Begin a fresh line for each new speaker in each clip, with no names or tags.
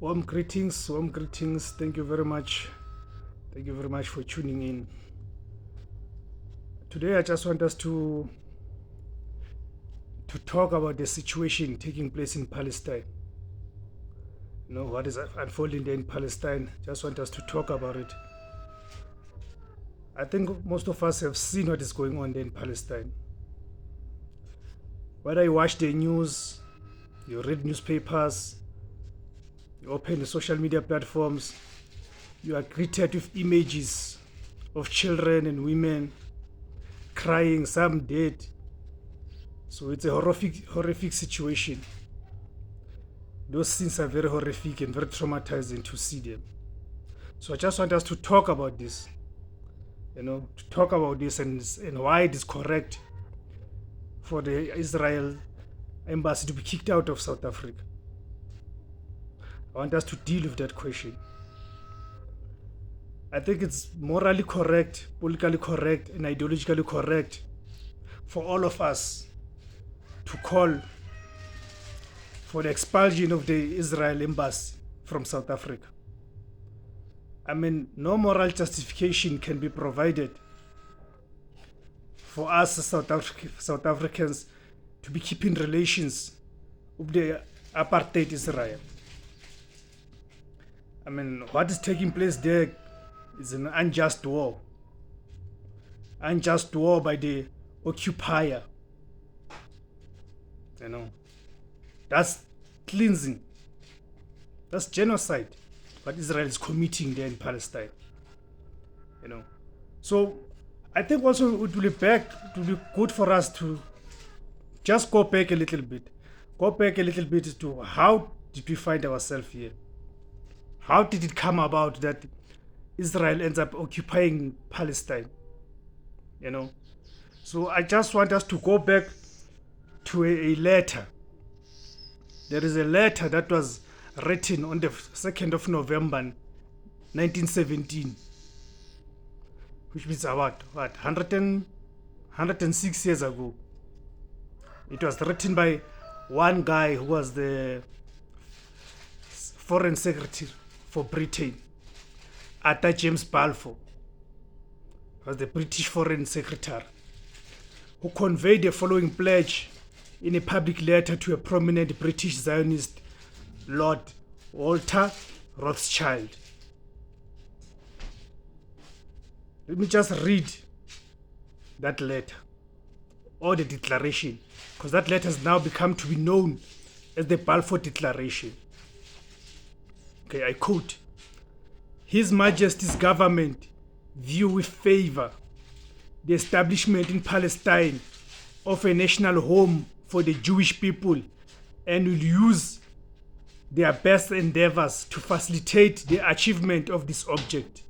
Warm greetings, warm greetings. Thank you very much. Thank you very much for tuning in. Today I just want us to talk about the situation taking place in Palestine. You know, what is unfolding there in Palestine. Just want us to talk about it. I think most of us have seen what is going on there in Palestine. Whether you watch the news, you read newspapers, you open the social media platforms, you are greeted with images of children and women crying, some dead. So it's a horrific situation. Those scenes are very horrific and very traumatizing to see them. So I just want us to talk about this, to talk about this and why it is correct for the Israel embassy to be kicked out of South Africa. I want us to deal with that question. I think it's morally correct, politically correct, and ideologically correct for all of us to call for the expulsion of the Israel embassy from South Africa. I mean, no moral justification can be provided for us South Africans to be keeping relations with the apartheid Israel. I mean, what is taking place there is an unjust war. Unjust war by the occupier. That's cleansing. That's genocide. What Israel is committing there in Palestine. So I think also it will be good for us to just go back a little bit. Go back a little bit to how did we find ourselves here? How did it come about that Israel ends up occupying Palestine? So I just want us to go back to a letter. There is a letter that was written on the 2nd of November 1917, which means about 106 years ago. It was written by one guy who was the foreign secretary for Britain, Arthur James Balfour, was the British foreign secretary, who conveyed the following pledge in a public letter to a prominent British Zionist, Lord Walter Rothschild. Let me just read that letter, or the declaration, because that letter has now become to be known as the Balfour Declaration. Okay, I quote, "His Majesty's government view with favor the establishment in Palestine of a national home for the Jewish people and will use their best endeavors to facilitate the achievement of this object.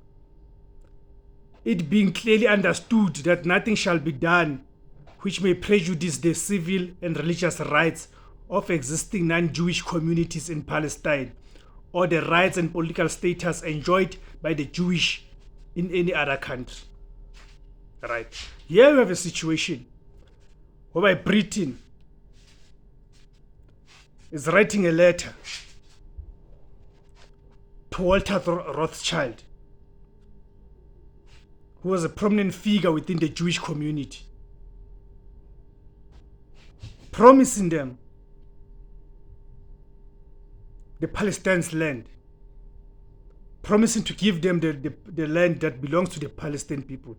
It being clearly understood that nothing shall be done which may prejudice the civil and religious rights of existing non-Jewish communities in Palestine or the rights and political status enjoyed by the Jewish in any other country." Right. Here we have a situation whereby Britain is writing a letter to Walter Rothschild, who was a prominent figure within the Jewish community, promising them the Palestinians' land, promising to give them the land that belongs to the Palestinian people.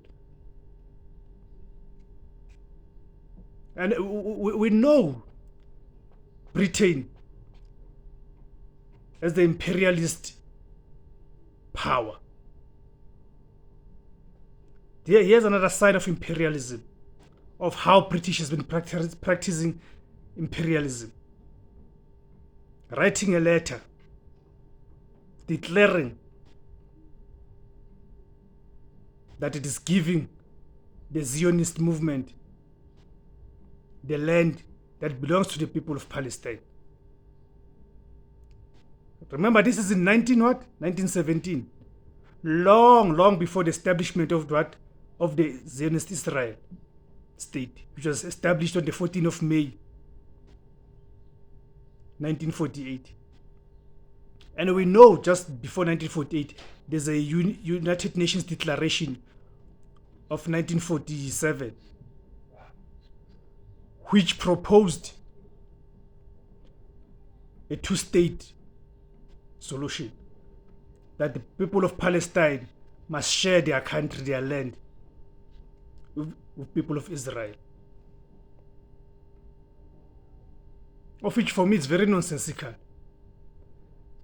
And we know Britain as the imperialist power. Here's another side of imperialism, of how British has been practicing imperialism. Writing a letter declaring that it is giving the Zionist movement the land that belongs to the people of Palestine. Remember, this is in 1917. Long before the establishment of the Zionist Israel state, which was established on the 14th of May 1948. And we know just before 1948, there's a United Nations Declaration of 1947, which proposed a two-state solution, that the people of Palestine must share their country, their land, with people of Israel. Of which for me is very nonsensical.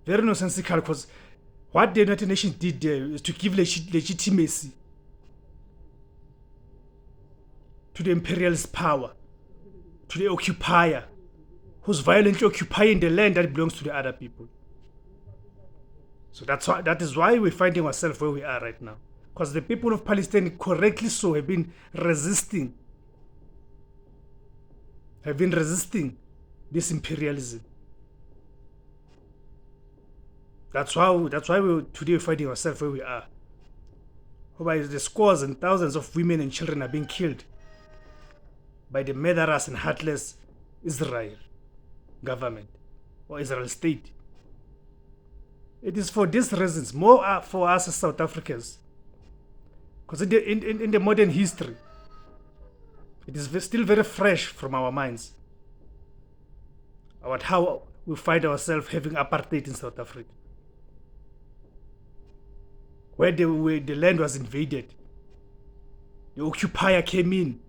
Very nonsensical, because what the United Nations did there is to give legitimacy to the imperialist power, to the occupier, who's violently occupying the land that belongs to the other people. So that is why we're finding ourselves where we are right now. Because the people of Palestine, correctly so, have been resisting this imperialism. That's why we today we're finding ourselves where we are. Whereby the scores and thousands of women and children are being killed by the murderous and heartless Israel government or Israel state. It is for these reasons, more for us as South Africans, because in the modern history, it is still very fresh from our minds about how we find ourselves having apartheid in South Africa, where the land was invaded. The occupier came in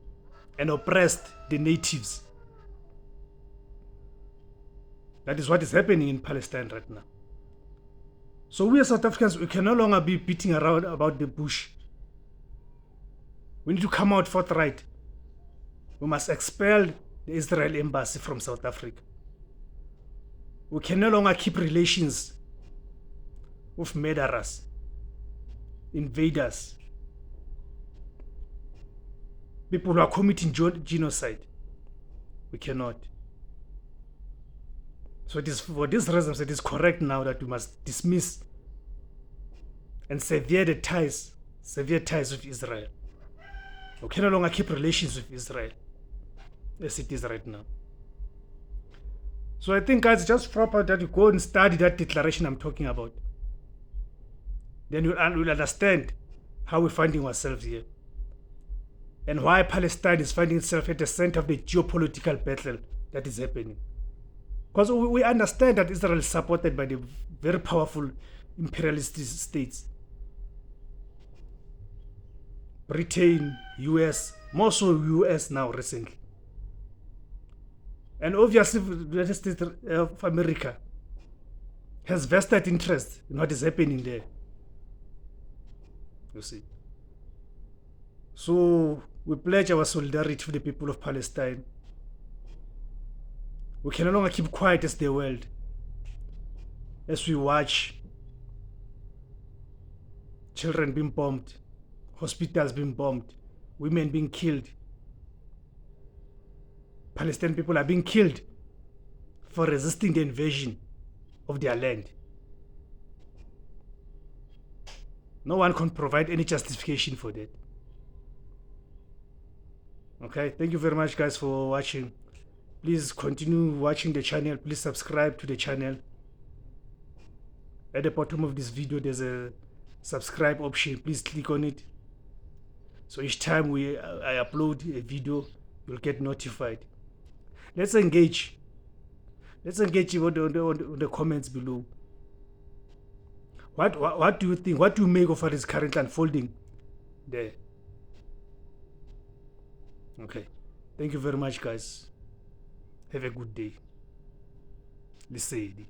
and oppressed the natives. That is what is happening in Palestine right now. So we as South Africans, we can no longer be beating around about the bush. We need to come out forthright. We must expel the Israel embassy from South Africa. We can no longer keep relations with murderers, invaders, people who are committing genocide. We cannot. So it is for these reasons it is correct now that we must dismiss and sever ties with Israel. We can no longer keep relations with Israel as it is right now. So I think, guys, just proper that you go and study that declaration I'm talking about. Then you'll understand how we're finding ourselves here and why Palestine is finding itself at the center of the geopolitical battle that is happening. Because we understand that Israel is supported by the very powerful imperialist states. Britain, US, more so US now recently. And obviously the United States of America has vested interest in what is happening there. You see. So we pledge our solidarity to the people of Palestine. We can no longer keep quiet as the world as we watch children being bombed, hospitals being bombed, women being killed. Palestinian people are being killed for resisting the invasion of their land. No one can provide any justification for that. Okay, thank you very much, guys, for watching. Please continue watching the channel. Please subscribe to the channel. At the bottom of this video, there's a subscribe option. Please click on it. So each time I upload a video, you'll get notified. Let's engage. Let's engage on the comments below. What do you think? What do you make of what is currently unfolding there? Okay. Thank you very much, guys. Have a good day. Lisedi.